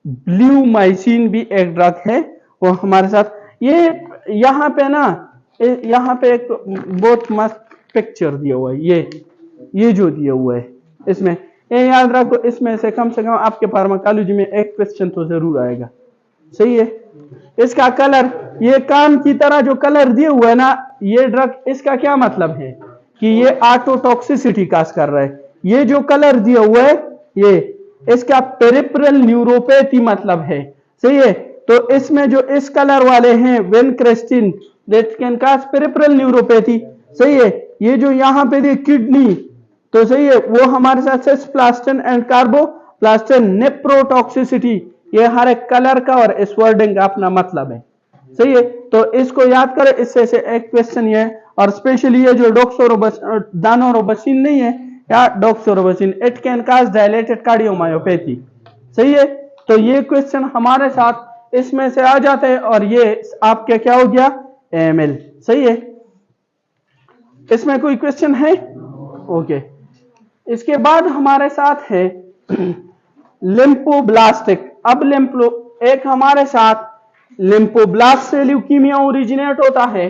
Blue माइसिन भी एक drug है, वो हमारे साथ ये यहाँ पे ना, यहाँ पे एक बहुत मस्त पिक्चर दिया हुआ है, ये जो दिया हुआ है इसमें, ये याद रखो, इसमें से कम आपके फार्माकोलॉजी में एक क्वेश्चन तो जरूर आएगा। सही है। इसका कलर, ये कान की तरह जो कलर दिया हुआ है ना, ये ड्रग, इसका क्या मतलब है कि ये ऑटोटॉक्सिसिटी काज कर रहा है। ये जो कलर दिया हुआ है, ये इसका पेरिफेरल न्यूरोपैथी मतलब है। सही है। तो इसमें जो इस कलर वाले हैं vincristine, that can cause peripheral neuropathy. सही है। ये जो यहाँ पे दे किडनी, तो सही है, वो हमारे साथ सिस्प्लास्टिन एंड कार्बोप्लास्टिन, नेप्रोटॉक्सिसिटी, ये हर एक कलर का और इस वर्डिंग का अपना मतलब है। सही है। तो इसको याद करें, इससे से एक क्वेश्चन ये है, और स्पेशली ये जो दानोरोबसिन नहीं है, या doxorubicin, it can cause dilated cardiomyopathy. सही है। तो ये क्वेश्चन हमारे साथ इसमें से आ जाते हैं, और ये आपके क्या हो गया, एमएल। सही है। इसमें कोई क्वेश्चन है? ओके। इसके बाद हमारे साथ है लिम्फोब्लास्टिक। अब एक हमारे साथ लिम्फोब्लास्ट से ल्यूकीमिया ओरिजिनेट होता है,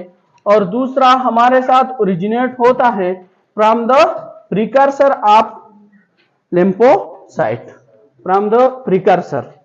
और दूसरा हमारे साथ ओरिजिनेट होता है from the precursor of lymphocyte, from the precursor.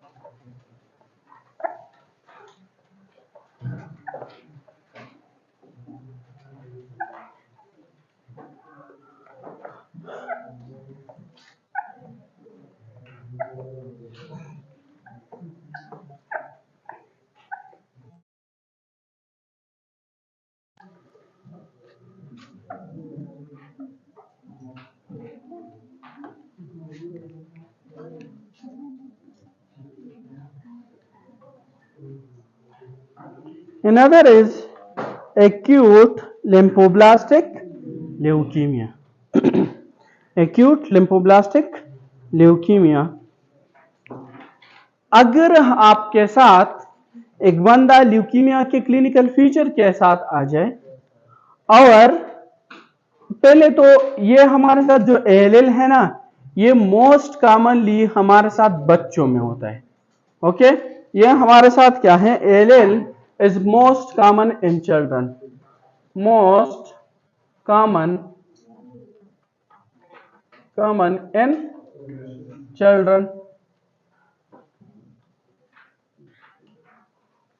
Another is acute lymphoblastic leukemia. Acute lymphoblastic leukemia, अगर आपके साथ एक बंदा ल्यूकीमिया के क्लिनिकल फीचर के साथ आ जाए, और पहले तो ये हमारे साथ जो एएलएल है ना, ये मोस्ट कॉमनली हमारे साथ बच्चों में होता है। ओके। ये हमारे साथ क्या है, ALL is most common in children, most common in children.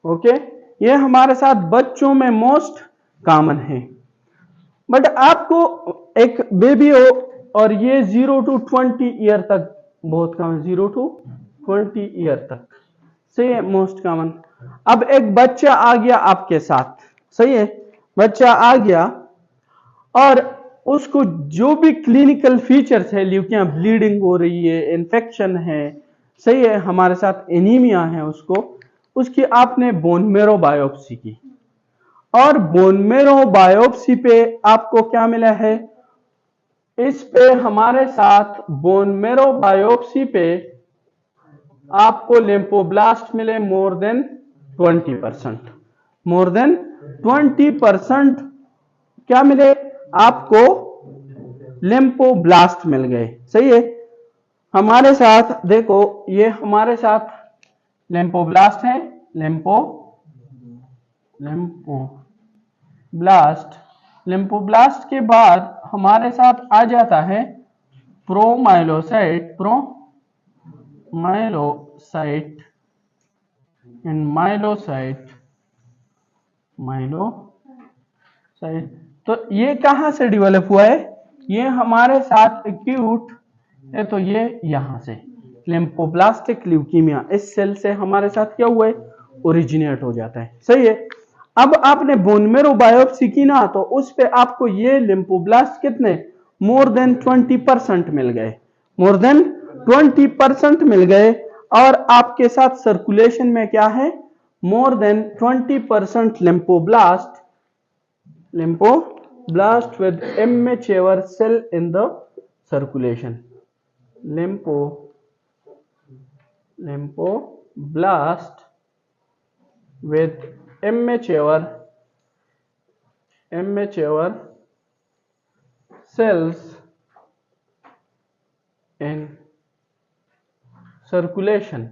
Okay. ये हमारे साथ बच्चों में मोस्ट कॉमन है। बट आपको एक बेबी हो, और ये 0 to 20 ईयर तक बहुत कॉमन, 0 to 20 ईयर तक से मोस्ट कॉमन। अब एक बच्चा आ गया आपके साथ, सही है, बच्चा आ गया, और उसको जो भी क्लिनिकल फीचर्स है, ल्यूकिया, ब्लीडिंग हो रही है, इन्फेक्शन है, सही है, हमारे साथ एनीमिया है, उसकी आपने बोन मेरो बायोप्सी की, और बोन मेरो बायोप्सी पे आपको क्या मिला है, इस पे हमारे साथ बोन मेरो बायोप्सी पे आपको लिम्फोब्लास्ट मिले मोर देन 20%, मोर देन 20% क्या मिले आपको, लिम्फोब्लास्ट मिल गए। सही है। हमारे साथ देखो, ये हमारे साथ लिम्फोब्लास्ट है, लिम्फोब्लास्ट के बाद हमारे साथ आ जाता है प्रोमाइलोसाइट एंड माइलोसाइट। तो ये कहां से डेवलप हुआ है, ये हमारे साथ एक्यूट है, तो ये यहां से लिम्फोब्लास्टिक ल्यूकीमिया, इस सेल से हमारे साथ क्या हुआ है, ओरिजिनेट हो जाता है। सही है। अब आपने बोन मेरो बायोप्सी की ना, तो उस पे आपको ये लिम्फोब्लास्ट कितने, मोर देन 20% मिल गए, मोर देन 20% मिल गए, और आपके साथ सर्कुलेशन में क्या है, more than 20% lymphoblast with immature cell in the circulation. Lymphoblast with immature cells in circulation.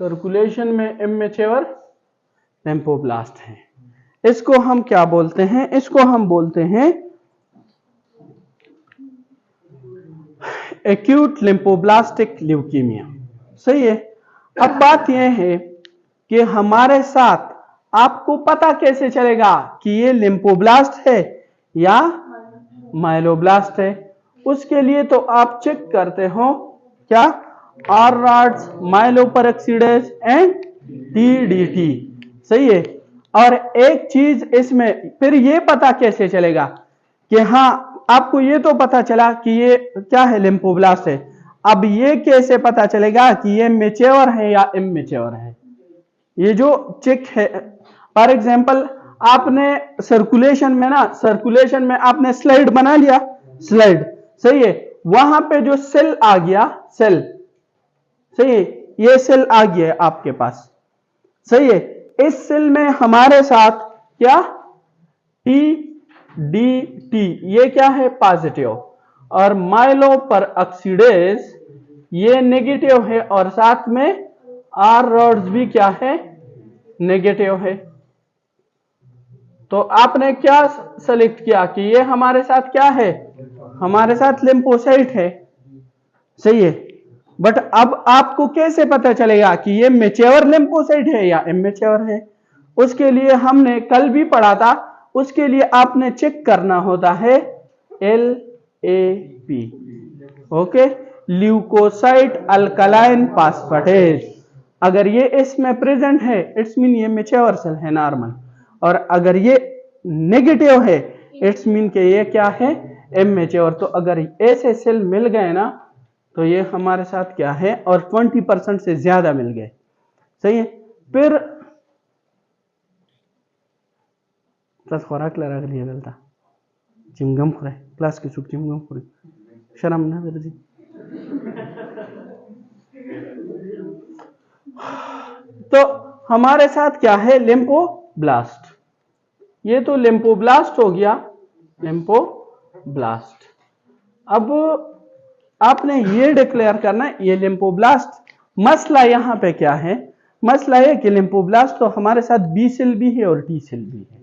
Circulation में इमेच्योर लिम्फोब्लास्ट है। इसको हम क्या बोलते हैं? इसको हम बोलते हैं एक्यूट लिम्फोब्लास्टिक ल्यूकीमिया। सही है। अब बात यह है कि हमारे साथ आपको पता कैसे चलेगा कि ये लिम्फोब्लास्ट है या माइलोब्लास्ट है? उसके लिए तो आप चेक करते हो क्या? Auer rods, myeloperoxidase and TDT. सही है। और एक चीज इसमें फिर ये पता कैसे चलेगा कि हाँ, आपको ये तो पता चला कि ये क्या है, लिम्फोब्लास्ट है। अब ये कैसे पता चलेगा कि ये मैच्योर है या इमैच्योर है? ये जो चेक है, फॉर एग्जांपल आपने सर्कुलेशन में आपने स्लाइड बना लिया, स्लाइड। सही है। वहां पे जो सेल आ गया, सेल, सही है, ये सेल आ गया है आपके पास। सही है। इस सेल में हमारे साथ क्या, टी ये क्या है, पॉजिटिव, और माइलोपेरोक्सीडेज ये नेगेटिव है, और साथ में आर रॉड्स भी क्या है, नेगेटिव है। तो आपने क्या सेलेक्ट किया कि ये हमारे साथ क्या है, हमारे साथ लिम्फोसाइट है। सही है। बट अब आपको कैसे पता चलेगा कि ये मैच्योर लिम्फोसाइट है या इमैच्योर है? उसके लिए हमने कल भी पढ़ा था, उसके लिए आपने चेक करना होता है LAP, okay, leukocyte alkaline phosphatase. अगर ये इसमें प्रेजेंट है, इट्स मीन ये मैच्योर सेल है, नॉर्मल। और अगर ये नेगेटिव है, इट्स मीन के ये क्या है, इमैच्योर। तो अगर ऐसे सेल मिल गए ना, तो ये हमारे साथ क्या है, और 20% से ज्यादा मिल गए। सही है। फिर प्लस खोराक लगा लिया गलता चिमगम खुरे प्लस के सुख चिमगम खुरे शर्म ना दर्जी। तो हमारे साथ क्या है, लिम्फोब्लास्ट। ये तो लिम्फोब्लास्ट हो गया, लिम्फोब्लास्ट। अब आपने ये डिक्लेयर करना है, ये लिम्फोब्लास्ट। मसला यहां पे क्या है, मसला है कि लिम्फोब्लास्ट तो हमारे साथ बी सेल भी है और टी सेल भी है।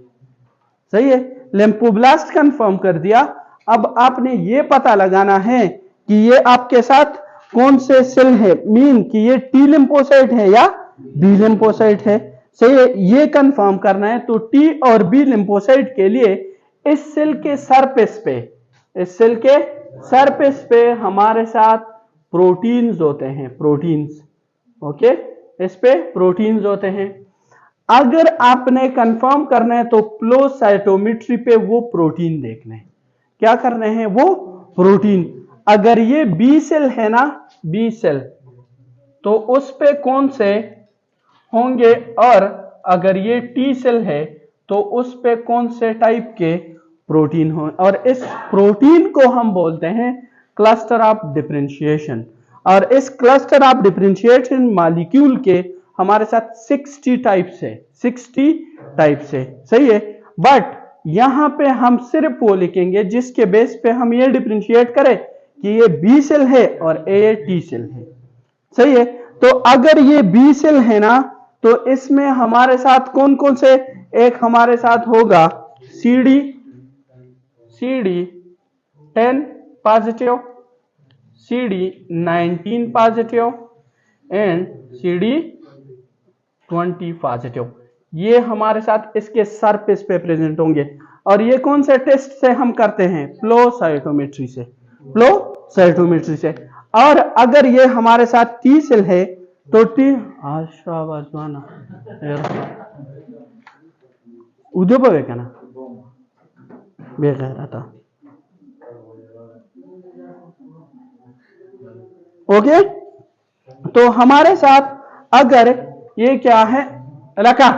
सही है। लिम्फोब्लास्ट कंफर्म कर दिया। अब आपने ये पता लगाना है कि ये आपके साथ कौन से सेल है, मीन कि ये टी लिम्फोसाइट है या बी लिम्फोसाइट है। सही है। ये कंफर्म करना है। तो टी और बी लिम्फोसाइट के लिए इस सेल के सरफेस पे, इस सेल के सरफेस पे हमारे साथ प्रोटीन्स होते हैं, प्रोटीन्स। ओके, इस पे प्रोटीन्स होते हैं। अगर आपने कंफर्म करना है तो फ्लो साइटोमेट्री पे वो प्रोटीन देखने हैं। क्या करने हैं, वो प्रोटीन। अगर ये बी सेल है ना, बी सेल, तो उस पे कौन से होंगे, और अगर ये टी सेल है तो उस पे कौन से टाइप के प्रोटीन हो। और इस प्रोटीन को हम बोलते हैं क्लस्टर ऑफ डिफरेंशिएशन। और इस क्लस्टर ऑफ डिफरेंशिएशन मॉलिक्यूल के हमारे साथ 60 टाइप्स है, 60 टाइप्स है। सही है। बट यहां पे हम सिर्फ वो लिखेंगे जिसके बेस पे हम ये डिफरेंशिएट करें कि ये बी सेल है और ये टी सेल है। सही है। तो अगर ये बी सेल है ना, तो इसमें हमारे साथ कौन कौन से, एक हमारे साथ होगा CD10 positive, CD19 positive and CD20 positive. ये हमारे साथ इसके सरफेस पे प्रेजेंट होंगे। और ये कौन से टेस्ट से हम करते हैं, फ्लो साइटोमेट्री से, फ्लो साइटोमेट्री से। और अगर ये हमारे साथ टी सेल है तो टी उद्यो बघा ना बेकार आता। ओके, तो हमारे साथ अगर ये क्या है, रखा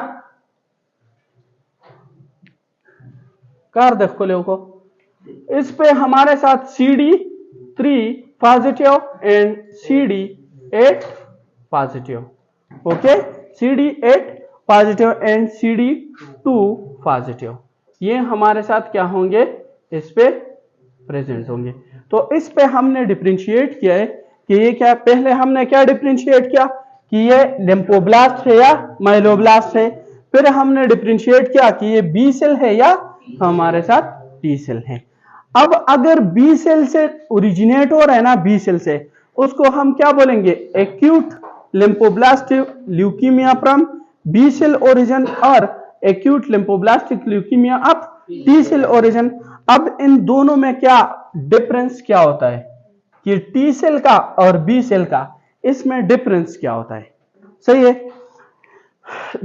कार देखो ले को, इस पे हमारे साथ CD3 positive and CD8 positive. Okay, CD8 positive and CD2 positive, ये हमारे साथ क्या होंगे, इस पे प्रेजेंट होंगे। तो इस पे हमने डिफरेंशिएट किया है कि ये क्या, पहले हमने क्या डिफरेंशिएट किया कि ये लिम्फोब्लास्ट है या माइलोब्लास्ट है। फिर हमने डिफरेंशिएट किया कि ये बी सेल है या हमारे साथ टी सेल है। अब अगर बी सेल से ओरिजिनेट हो रहा है ना, बी सेल से, उसको हम क्या बोलेंगे, acute lymphoblastic leukaemia from B cell origin और acute lymphoblastic leukaemia of T cell origin. अब इन दोनों में क्या डिफरेंस क्या होता है कि टी सेल का और बी सेल का, इसमें डिफरेंस क्या होता है। सही है,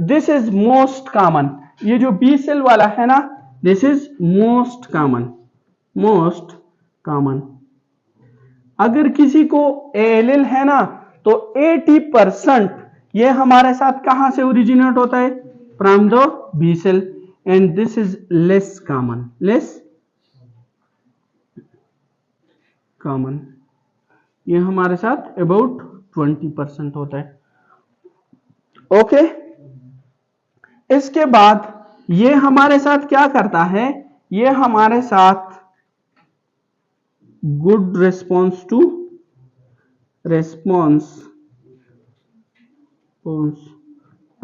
दिस इज मोस्ट कॉमन। ये जो बी सेल वाला है ना, this is most common, most common. अगर किसी को एएलएल है ना, तो 80% ये हमारे साथ कहां से ओरिजिनेट होता है, from the B cell, and this is less common, less common. ये हमारे साथ अबाउट 20% होता है। ओके, इसके बाद ये हमारे साथ क्या करता है, ये हमारे साथ गुड रिस्पॉन्स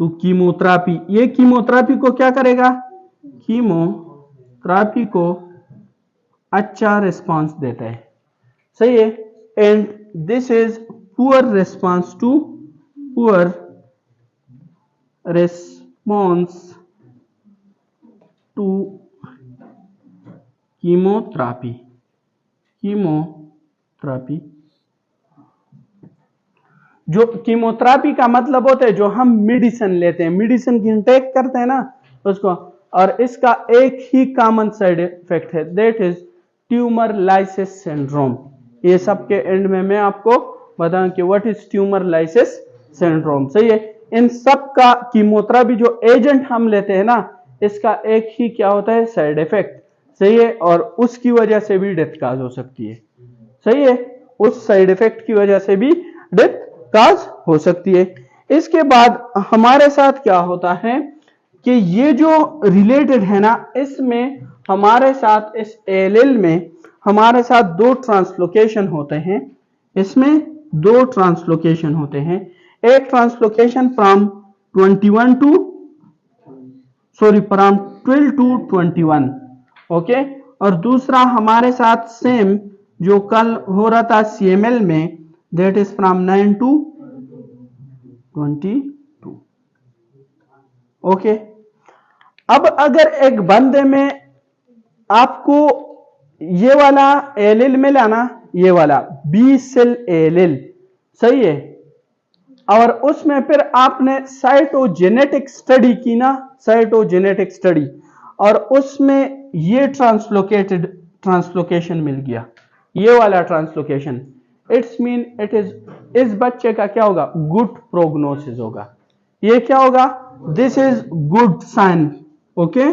टू कीमोथेरेपी। ये कीमोथेरेपी को क्या करेगा, कीमोथेरेपी को अच्छा रिस्पॉन्स देता है। सही है, and this is poor response to chemotherapy. जो कीमोथेरेपी का मतलब होता है जो हम मेडिसिन लेते हैं, मेडिसिन की इंटेक करते हैं ना उसको, और इसका एक ही कॉमन साइड इफेक्ट है, that is tumour lysis syndrome. ये सब के एंड में मैं आपको बताऊं कि what is tumour lysis syndrome. सही है, इन सब का कीमोथेरेपी जो एजेंट हम लेते हैं ना, इसका एक ही क्या होता है, साइड इफेक्ट। सही है, और उसकी वजह से भी डेथ काज हो सकती है। सही है, उस साइड इफेक्ट की वजह से भी डेथ काज हो सकती है। इसके बाद हमारे साथ क्या होता है कि ये जो रिलेटेड है ना, इसमें हमारे साथ इस एएलएल में हमारे साथ दो ट्रांसलोकेशन होते हैं। इसमें दो ट्रांसलोकेशन होते हैं, एक ट्रांसलोकेशन फ्रॉम 12 to 21, ओके, और दूसरा हमारे साथ सेम जो कल हो रहा था सीएमएल में, that is from 9 to 22। Okay, अब अगर एक बंदे में आपको ये वाला एएलएल मिला ना, ये वाला बी सेल एएलएल, सही है, और उसमें फिर आपने साइटोजेनेटिक स्टडी की ना, साइटोजेनेटिक स्टडी, और उसमें ये ट्रांसलोकेशन मिल गया, ये वाला translocation, it's mean it is, इस बच्चे का क्या होगा, गुड प्रोग्नोसिस होगा। ये क्या होगा, this is good sign. Okay,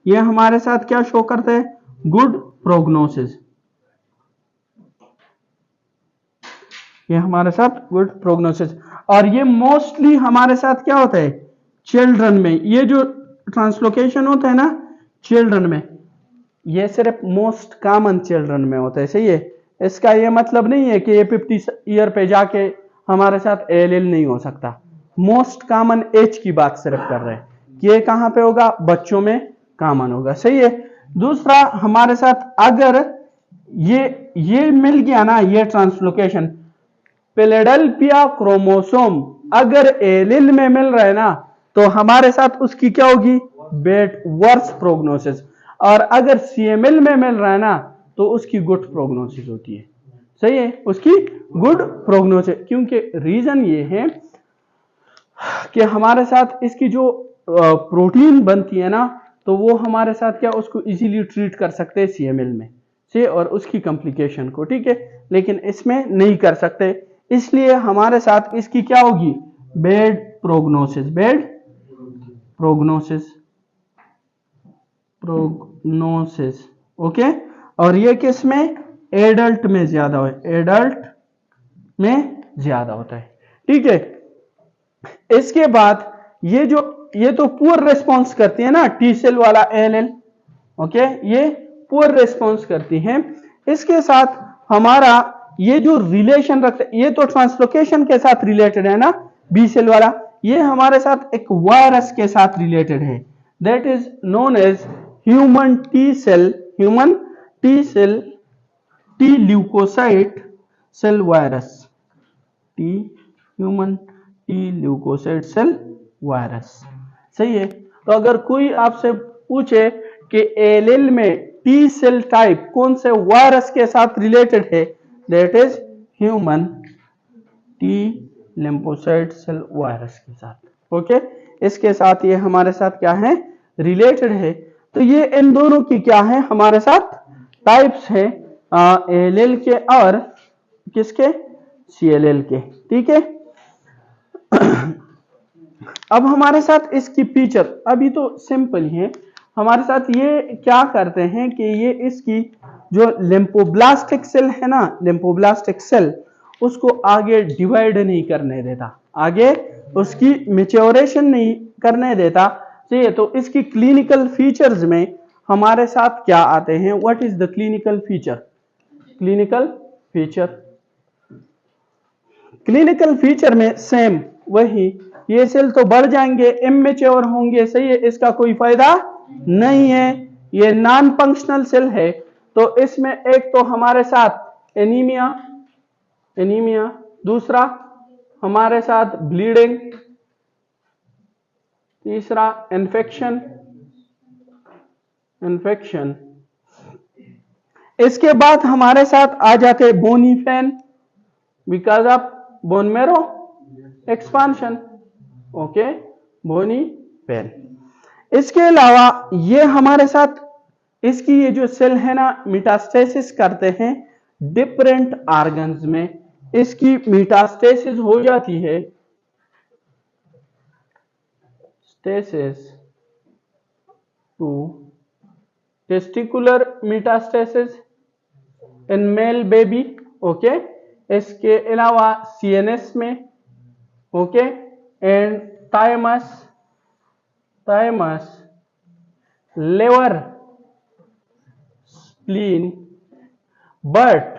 ये हमारे साथ क्या शो करते हैं, गुड प्रोग्नोसिस। ये हमारे साथ गुड प्रोग्नोसिस, और ये मोस्टली हमारे साथ क्या होता है, चिल्ड्रन में। ये जो ट्रांसलोकेशन होता है ना चिल्ड्रन में, ये सिर्फ मोस्ट कॉमन चिल्ड्रन में होता है। सही है, इसका ये मतलब नहीं है कि ये 50 ईयर पे जाके हमारे साथ एएलएल नहीं हो सकता। मोस्ट कॉमन एज की बात सिर्फ कर रहे हैं कि ये कहां पे होगा, बच्चों में कॉमन होगा। सही है, दूसरा हमारे साथ अगर ये मिल गया ना, ये ट्रांसलोकेशन, फिलाडेल्फिया क्रोमोसोम अगर एएलएल में मिल रहा है ना, तो हमारे साथ उसकी क्या होगी, बेट वर्स प्रोग्नोसिस, और अगर सीएमएल में मिल रहा है ना, तो उसकी गुड प्रोग्नोसिस होती है। सही है, उसकी गुड प्रोग्नोसिस, क्योंकि रीजन ये है कि हमारे साथ इसकी जो प्रोटीन बनती है ना, तो वो हमारे साथ क्या, उसको इजीली ट्रीट कर सकते हैं सीएमएल में से, और उसकी कॉम्प्लिकेशन को, ठीक है, लेकिन इसमें नहीं कर सकते, इसलिए हमारे साथ इसकी क्या होगी, bed prognosis, bed prognosis, okay. और ये किस में, एडल्ट में ज्यादा है, एडल्ट में ज्यादा होता है, ठीक है। इसके बाद ये तो पुअर रिस्पॉन्स करती है ना, टी सेल वाला एएलएल, ओके, ये पुअर रिस्पॉन्स करती है। इसके साथ हमारा ये जो रिलेशन रखते, ये तो ट्रांसलोकेशन के साथ रिलेटेड है ना, बी सेल वाला, ये हमारे साथ एक वायरस के साथ रिलेटेड है, that is known as human T cell, human T cell, T leukocyte cell virus, T human T leukocyte cell virus. सही है। तो अगर कोई आपसे पूछे कि एएलएल में टी सेल टाइप कौन से वायरस के साथ रिलेटेड है, that is human T lymphocyte cell virus के साथ। ओके, इसके साथ ये हमारे साथ क्या है, रिलेटेड है। तो ये इन दोनों की क्या है हमारे साथ टाइप्स है, एएलएल के और किसके, सीएलएल के। ठीक है। अब हमारे साथ इसकी फीचर अभी तो सिंपल ही है। हमारे साथ ये क्या करते हैं कि ये इसकी जो लिम्फोब्लास्टिक सेल है ना, लिम्फोब्लास्टिक सेल, उसको आगे डिवाइड नहीं करने देता, आगे उसकी मैच्योरेशन नहीं करने देता। ठीक, तो इसकी क्लिनिकल फीचर्स में हमारे साथ क्या आते हैं, what is the clinical feature, clinical feature, clinical feature में सेम वही, ये सेल तो बढ़ जाएंगे, इमेच्योर होंगे। सही है, इसका कोई फायदा नहीं है, ये नॉन फंक्शनल सेल है। तो इसमें एक तो हमारे साथ एनीमिया, एनीमिया, दूसरा हमारे साथ ब्लीडिंग, तीसरा इन्फेक्शन, इन्फेक्शन। इसके बाद हमारे साथ आ जाते bony pain because of bone marrow expansion. Okay, bony pain. इसके अलावा ये हमारे साथ इसकी ये जो सेल है ना, मेटास्टेसिस करते हैं डिफरेंट ऑर्गन्स में, इसकी मेटास्टेसिस हो जाती है, stasis to testicular metastasis in male baby. Okay, इसके अलावा सीएनएस में, okay, and thymus, thymus, liver, spleen. But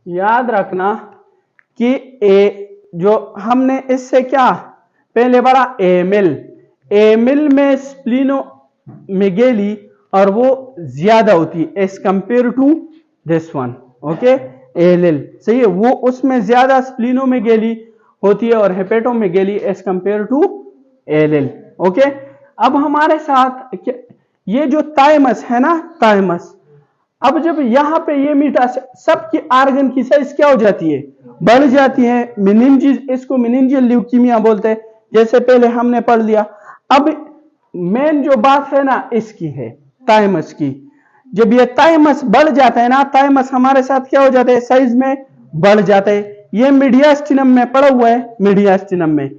याद रखना कि जो हमने इससे क्या पहले पढ़ा, एमिल, एमिल में स्प्लीनोमेगेली और वो ज्यादा होती है as compare to this one. Okay, ALL, सही है, वो उसमें ज्यादा स्प्लीनोमेगेली होती है और hepatomegaly as compare to ALL. Okay, अब हमारे साथ ये जो थाइमस है ना, थाइमस, अब जब यहां पे ये मीटा सबकी आर्गन की साइज क्या हो जाती है, बढ़ जाती है। मेनिंजिस, इसको मेनिंजियल ल्यूकीमिया बोलते हैं, जैसे पहले हमने पढ़ लिया। अब मेन जो बात है ना इसकी है, थाइमस की, जब ये थाइमस बढ़ जाता है ना, थाइमस हमारे साथ क्या हो जाता है, साइज में बढ़ जाता है। ये मीडियास्टिनम में पड़ा हुआ है, मीडियास्टिनम में,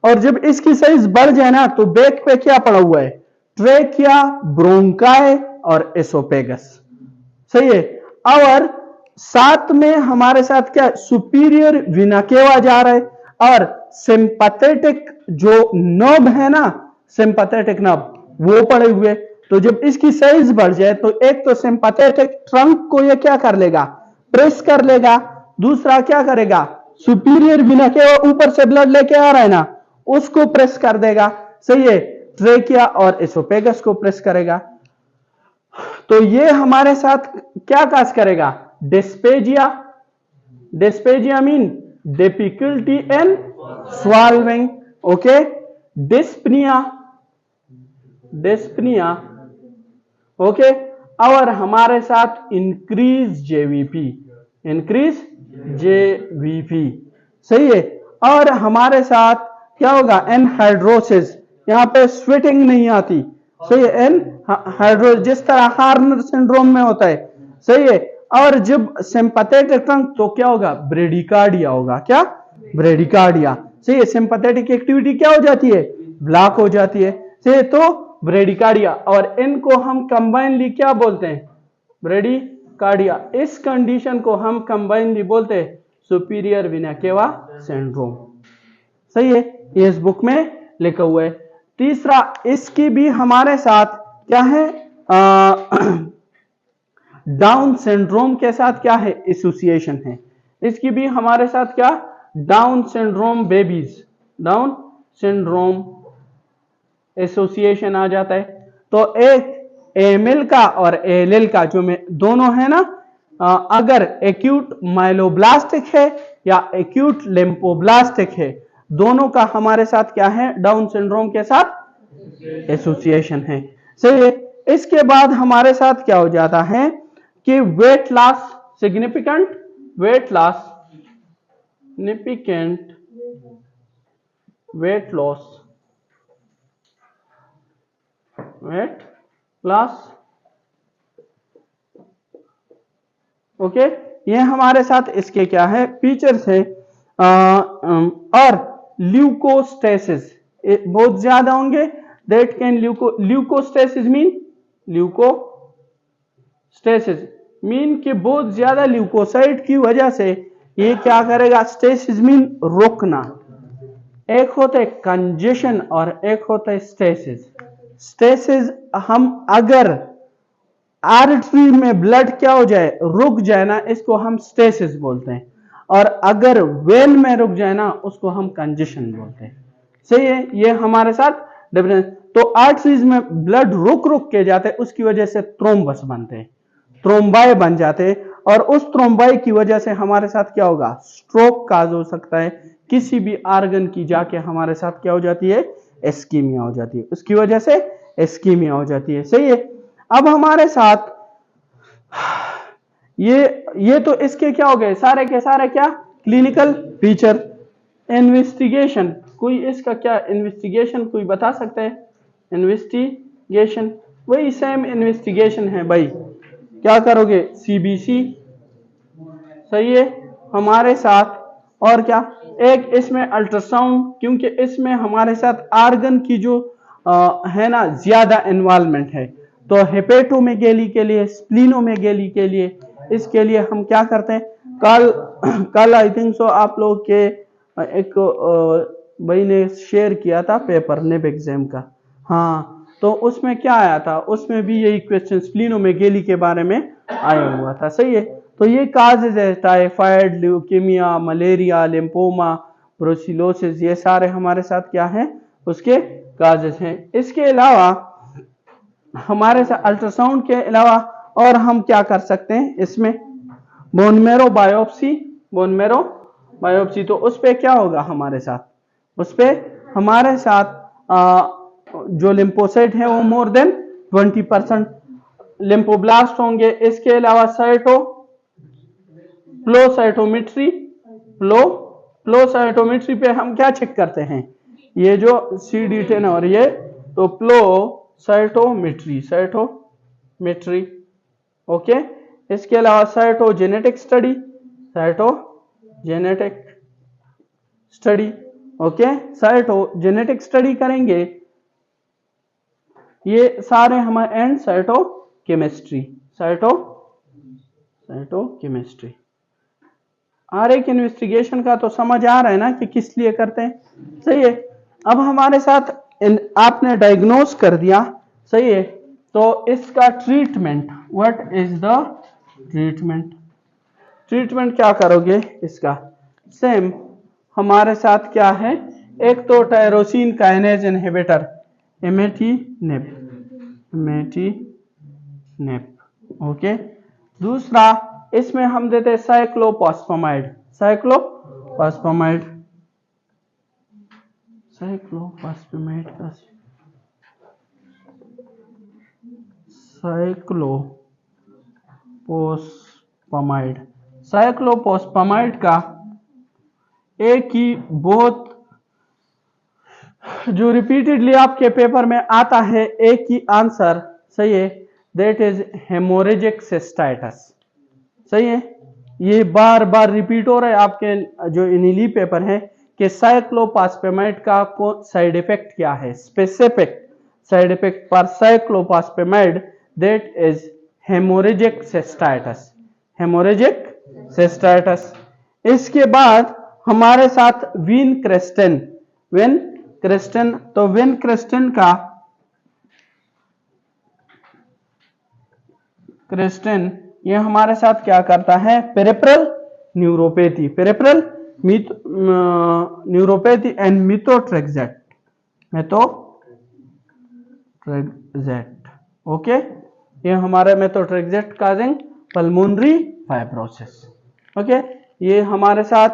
और जब इसकी साइज बढ़ जाए ना तो बैक पे क्या पड़ा हुआ है, ट्रेकिया, ब्रोंकाई और एसोपेगस। सही है। और साथ में हमारे साथ क्या, सुपीरियर वीना केवा जा रहा है, और सिंपैथेटिक जो नर्व है ना, सिंपैथेटिक नर्व वो पड़े हुए। तो जब इसकी साइज बढ़ जाए तो एक तो सिंपैथेटिक ट्रंक को ये क्या कर लेगा, प्रेस कर लेगा, दूसरा क्या करेगा, सुपीरियर वीना केवा ऊपर से ब्लड लेके आ रहा है ना, उसको प्रेस कर देगा। सही है, ट्रेकिया और एसोपेगस को प्रेस करेगा। तो ये हमारे साथ क्या काज करेगा, dysphagia, dysphagia mean difficulty in swallowing. Okay, dyspnoea, dyspnoea. Okay, और हमारे साथ इंक्रीज जेवीपी, इंक्रीज जेवीपी। सही है। और हमारे साथ क्या होगा, एनहाइड्रोसिस, यहां पे स्वेटिंग नहीं आती। सही है, एनहाइड्रोसिस जिस तरह हार्नर सिंड्रोम में होता है। सही है। और जब सिंपैथेटिक ट्रंक तो क्या होगा, ब्रेडिकार्डिया होगा। क्या, ब्रेडिकार्डिया। सही है, सिंपैथेटिक एक्टिविटी क्या हो जाती है, ब्लॉक हो जाती है। सही है, तो ब्रेडिकार्डिया, और इनको हम कंबाइनली क्या बोलते हैं, ब्रेडिकार्डिया। इस कंडीशन को हम कंबाइनली बोलते हैं सुपीरियर वीना केवा सिंड्रोम। सही है, ये इस बुक में लिखा हुआ है। तीसरा, इसकी भी हमारे साथ क्या है, डाउन सिंड्रोम के साथ क्या है, एसोसिएशन है। इसकी भी हमारे साथ क्या, Down syndrome babies, Down syndrome association आ जाता है। तो एक AML का और ALL का जो में दोनों है ना, अगर एक्यूट माइलोब्लास्टिक है या एक्यूट लिम्फोब्लास्टिक है, दोनों का हमारे साथ क्या है, डाउन सिंड्रोम के साथ एसोसिएशन है। सही है। इसके बाद हमारे साथ क्या हो जाता है कि weight loss significant, weight loss significant weight loss, weight loss. Okay, ये हमारे साथ इसके क्या है, फीचर्स है। और ल्यूकोस्टेसिस बहुत ज्यादा होंगे, दैट कैन ल्यूकोस्टेसिस मीन, ल्यूकोस्टेसिस मीन कि बहुत ज्यादा ल्यूकोसाइट की वजह से ये क्या करेगा, स्टेसिस मीन रोकना। एक होता है कंजेशन और एक होता है स्टेसिस। स्टेसिस हम अगर आर्टरी में ब्लड क्या हो जाए, रुक जाए ना, इसको हम स्टेसिस बोलते हैं। और अगर वेन में रुक जाए ना, उसको हम कंजेशन बोलते हैं। सही है, ये हमारे साथ डिफरेंस। तो आर्टरीज में ब्लड रुक रुक के जाते हैं, उसकी वजह से थ्रोम्बस बनते हैं, थ्रोम्बाई बन जाते हैं। और उस थ्रोम्बाई की वजह से हमारे साथ क्या होगा, स्ट्रोक काज हो सकता है, किसी भी आर्गन की जाके हमारे साथ क्या हो जाती है, एस्कीमिया हो जाती है, उसकी वजह से एस्कीमिया हो जाती है। सही है। अब हमारे साथ ये तो इसके क्या हो गए, सारे के सारे क्या क्लिनिकल फीचर। इन्वेस्टिगेशन, कोई इसका क्या इन्वेस्टिगेशन कोई बता सकता है? इन्वेस्टिगेशन वही सेम इन्वेस्टिगेशन है भाई, क्या करोगे, CBC। सही है हमारे साथ। और क्या, एक इसमें अल्ट्रासाउंड, क्योंकि इसमें हमारे साथ आर्गन की जो है ना ज्यादा इन्वॉल्वमेंट है। तो हेपेटोमेगेली के लिए, स्प्लीनोमेगेली के लिए, इसके लिए हम क्या करते हैं, कल आई थिंक सो आप लोग के एक भाई ने शेयर किया था पेपर नेब एग्जाम का। हाँ, तो उसमें क्या आया था, उसमें भी यही क्वेश्चन स्प्लीनोमेगेली के बारे में आया हुआ था। सही है। तो ये काजेज है, टाइफाइड, ल्यूकेमिया, मलेरिया, लिम्फोमा, ब्रुसिलोसिस, ये सारे हमारे साथ क्या हैं, उसके काजेज हैं। इसके अलावा हमारे साथ अल्ट्रासाउंड के अलावा और हम क्या कर सकते हैं इसमें, bone marrow biopsy, bone marrow biopsy. तो उस पे क्या होगा हमारे साथ, उस पे हमारे साथ जो लिम्फोसाइट है वो मोर देन 20% लिम्फोब्लास्ट होंगे। इसके अलावा फ्लोसाइटोमेट्री, फ्लोसाइटोमेट्री पे हम क्या चेक करते हैं, ये जो CD10 और ये, तो साइटोमेट्री। ओके, इसके अलावा cytogenetic study, okay, cytogenetic study करेंगे। ये सारे हमारे एंड साइटोकेमिस्ट्री। हर एक इन्वेस्टिगेशन का तो समझ आ रहा है ना कि किस लिए करते हैं। सही है। अब हमारे साथ आपने डायग्नोस कर दिया, सही है, तो इसका treatment, what is the treatment क्या करोगे इसका, सेम हमारे साथ क्या है, एक तो टायरोसिन काइनेज इनहिबिटर, इमेटिनेब, ओके। दूसरा इसमें हम देते हैं साइक्लोफॉस्फेमाइड का साइक्लोफॉस्फेमाइड का एक ही बहुत जो रिपीटेडली आपके पेपर में आता है, एक ही आंसर, सही है, दैट इज हेमोरेजिक सिस्टाइटिस। सही है, ये बार बार रिपीट हो रहा है आपके जो इनिली पेपर है कि साइक्लोफॉस्फेमाइड का साइड इफेक्ट क्या है, specific side effect for cyclophosphamide, that is haemorrhagic cystitis. इसके बाद हमारे साथ विन क्रेस्टन, तो विन क्रेस्टन का ये हमारे साथ क्या करता है, peripheral neuropathy and methotrexate, methotrexate, okay. ये हमारे methotrexate causing pulmonary fibrosis, okay. ये हमारे साथ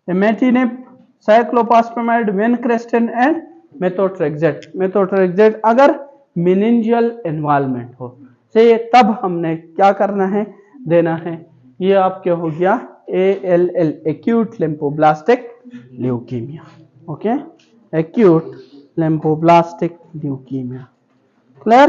imatinib, cyclophosphamide, vincristine and methotrexate अगर meningeal involvement हो से तब हमने क्या करना है, देना है। ये आपके हो गया ALL, acute lymphoblastic leukemia, okay, acute lymphoblastic leukemia, clear.